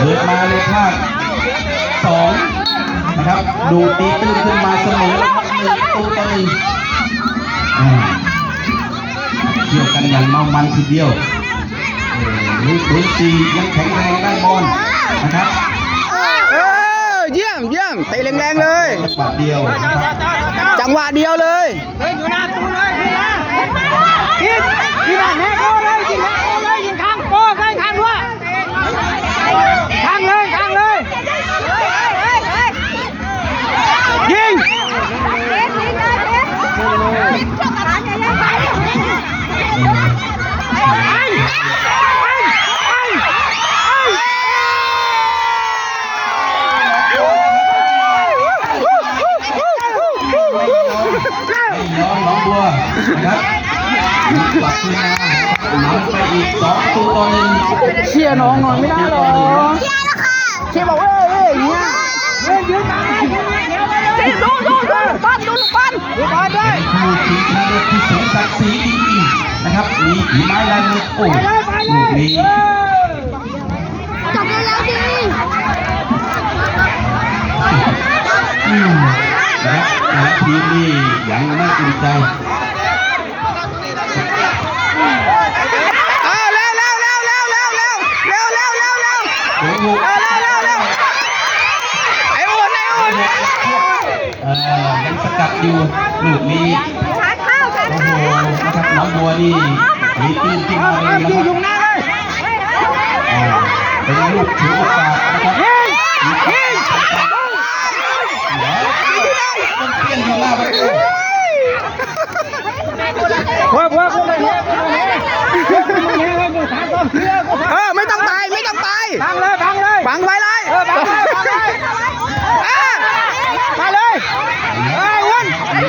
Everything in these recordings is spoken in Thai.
เดินมาในภาค2นะครับดูตีตื้นขึ้นมาเสมอ1-1เกี่ยวกันอย่างเมามันทีเดียวลูกปืน4ยังแข็งแรงได้บอลนะครับเยี่ยมเตะแรงๆเลยจังหวะเดียวเลยอยู่หน้าตู้เลยยิงแม่โก้เลยยิงข้างโก้เลยข้างด้วยข้างเลยยิงน้องบัวนะครับกลับขึ้นมานำไปอีก2-1เชียร์น้องหน่อยไม่ได้หรอเชียร์บอกอย่างเงี้ยยืนมาดูปั้นด้วยผู้ชิงชนะเลิศที่สมศักดิ์ศรีจริงๆนะครับมีฝีไม้ลายมือโอ้ลูกนี้จบแล้วดินะครับทีมนี้ยังไม่อุ่นใจยังสกัดอยู่ลูกนี้โอ้โหนะครับน้องบัวนี่มีตื้นขึ้นมาเลยนะครับเป็นลูกถือโอกาสนะครับต้องเปลี่ยนที่หน้าไปไม่ต้องไปบังเลยบังไว้เลยมาเลย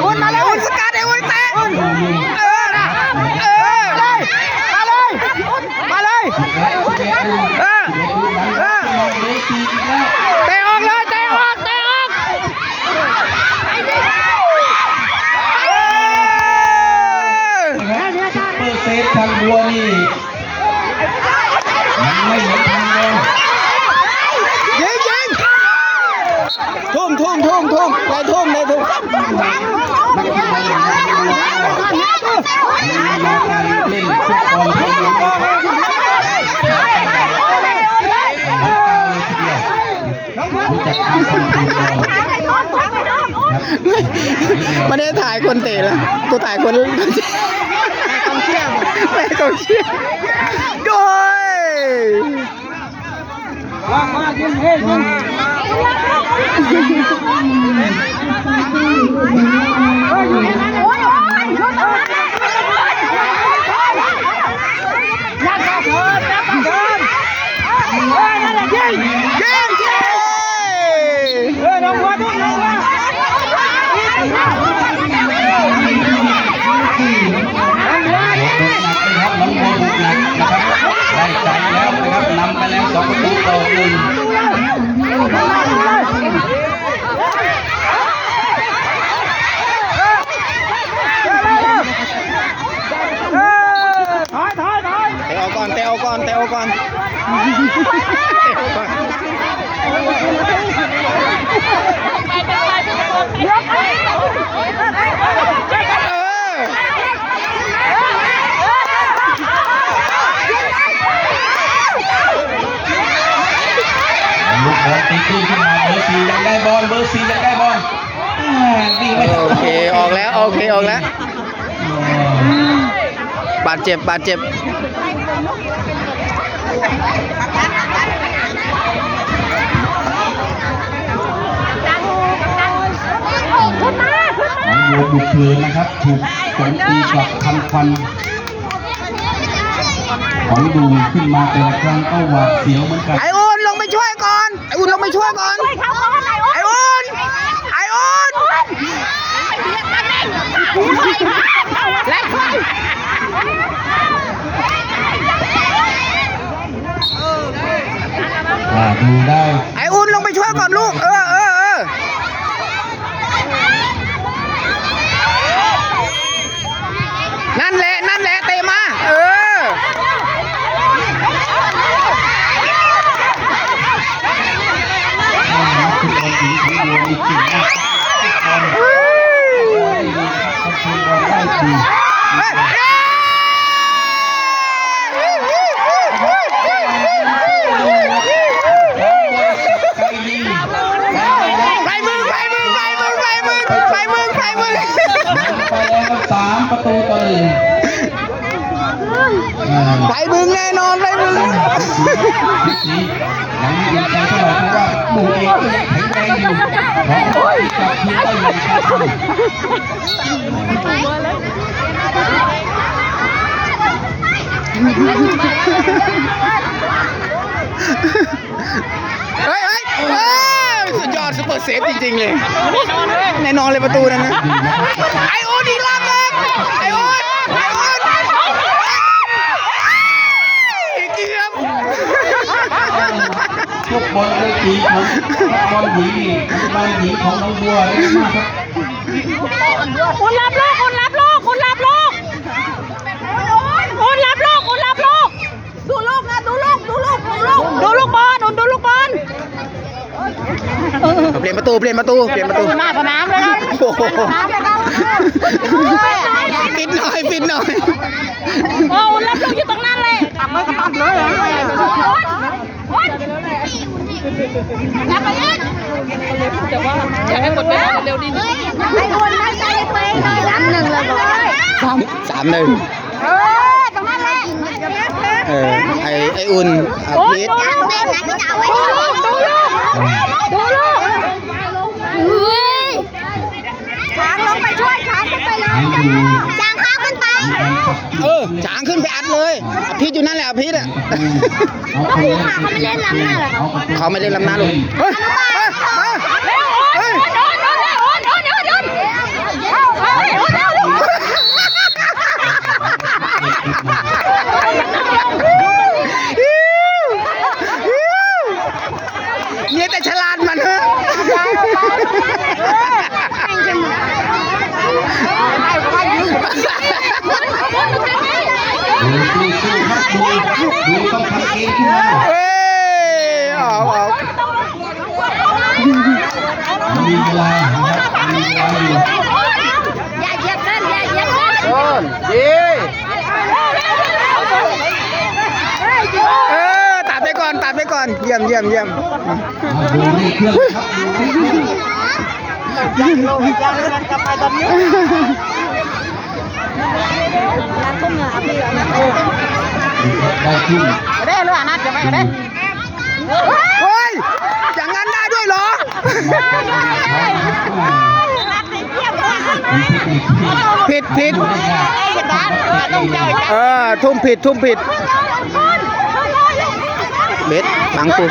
อุ่นมาเลยอุ่นสกัดอุ่นเตะมาเลยเตะออกเลยเตะออกเซฟทางบัวนี่ยังไม่เห็นทางเลยยิงทุ่มเลยทุ่มนักกีฬาการเล่นฟุตบอลทีมไม่ได้ถ่ายคนเตะแล้วกูถ่ายคนกองเชียร์ด้วยมายิงเฮ้ยยิงน้องวัวด้วยน้องวัวได้ใจแล้วนะครับนำไปแล้ว2-1เตะเอาก่อนลูกบอลตีตื้นขึ้นมาเบอร์ 4ยังได้บอลโอเคออกแล้วบาดเจ็บน้องบัวบุกเบิกนะครับถูกโจมตีกลับทันควันของดูขึ้นมาแต่ละครั้งก็หวาดเสียวเหมือนกันไออุ่นลงไปช่วยก่อนไออุ่นไออุ่นดูได้ไออุ่นลงไปช่วยก่อนลูกนั่นแหละเตะมา ลิปนี้ยังไม่ดีใจเท่าไหร่เพราะว่าหมู่เองก็ยังแข็งแรงอยู่ขอที่จับทีมได้อย่างชัดเจนเฮ้ยสุดยอดซุปเปอร์เซฟจริงๆเลยแน่นอนเลยประตูนั้นนะไอโอนอีกรอบนึงไอโอนเกือบ พวกบอลเลยปีของบอลหญิงนี่บอลหญิงของน้องบัวเล่นมากครับ คุณรับลูกคุณรับลูกคุณรับลูกคุณรับลูกคุณรับลูกดูลูกนะดูลูกดูลูกดูลูกบอลดูลูกบอล เปลี่ยนประตูหน้าสนามเลยนะ โอ้โหปิดหน่อย โอ้รับลูกอยู่ตรงนั้นเลยตัดเลยก็ตัดเลยรับไปเลยแต่ว่าอยากให้หมดเวลาเร็วนิดนึงไอ้คนไม่ใจตัวเองเลย3-1เลยบอกเลย 3-1 ตรงนั้นเลย ไออุ่นพีท เต้นนะที่จะเอาไว้ดูลูก ช้างลงไปช่วยช้างขึ้นไปเลยช้างข้ามขึ้นไป ช้างขึ้นไปอัดเลยพีทอยู่นั่นแหละพีทอ่ะเขาไม่เล่นล้ำหน้าลูกเฮ้ยเนี่ยแต่ฉลาดมันเถอะดูต้องทำเองขึ้นมา ออก มีเวลานะครับมีเวลาอยู่ อย่าเหยียบกันอย่าเหยียบกัน ตัดไปก่อนเยี่ยม ดูนี่เครื่องครับดูนี่เครื่อง ได้ขึ้น ได้เลยนัดจะไปกันได้ เฮ้ยอย่างนั้นได้ด้วยเหรอผิดทุ่มผิดเบ็ดบังกู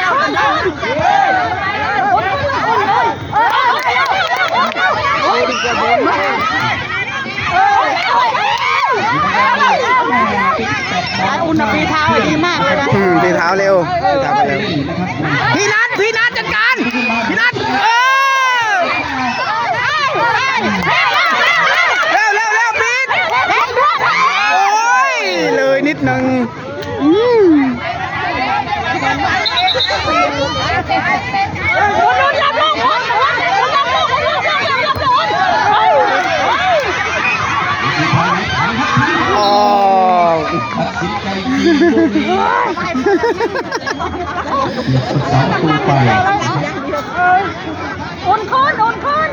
อุ่นปีเท้าดีมากเลยนะ ปีเท้าเร็วพี่นัทจัดการพี่นัทเร็วปีนโอ้ยเลยนิดนึงตัดสินใจยิงลูกนี้สามประตูไป โอนขึ้นขึ้น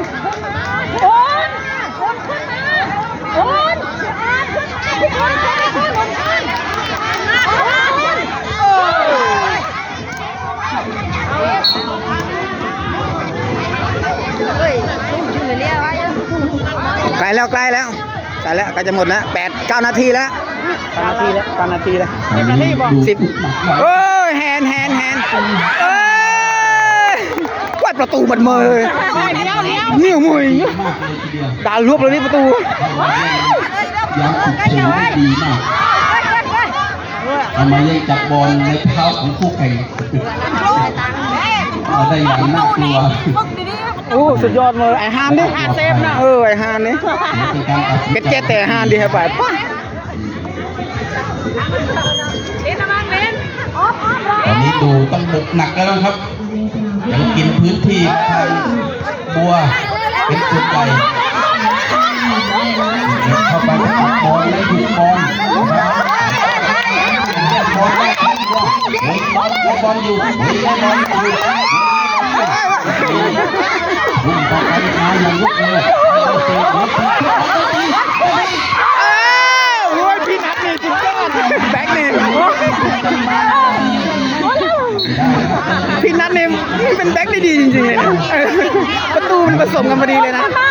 ใกล้แล้วใกล้จะหมดแล้ว9 นาทีแล้ว9 นาทีแล้ว10แฮนวัดประตูมันเมยนี่มวยดาวรวบเลยนี่ประตูยังฝึกเฉินได้ดีมากทำมาเล่นจับบอลในเท้าของคู่แข่งได้อย่างน่ากลัว โอ้สุดยอดเลยไอ้ฮานดิเซฟนะไอ้ฮานนี่เก็ตแต่ฮานดีให้ไปตอนนี้ดูต้องบุกหนักแล้วนะครับยังกินพื้นที่ทางบัวเป็นจุดใหญ่เข้าไปจับบอลและหยุดบอลบอลอยู่พุ่งต่อไปมาอย่างรวดเร็วโอ้ยพี่นัทนี่สุดยอดแบ็คเนน ประตูมันผสมกันพอดีเลยนะ มา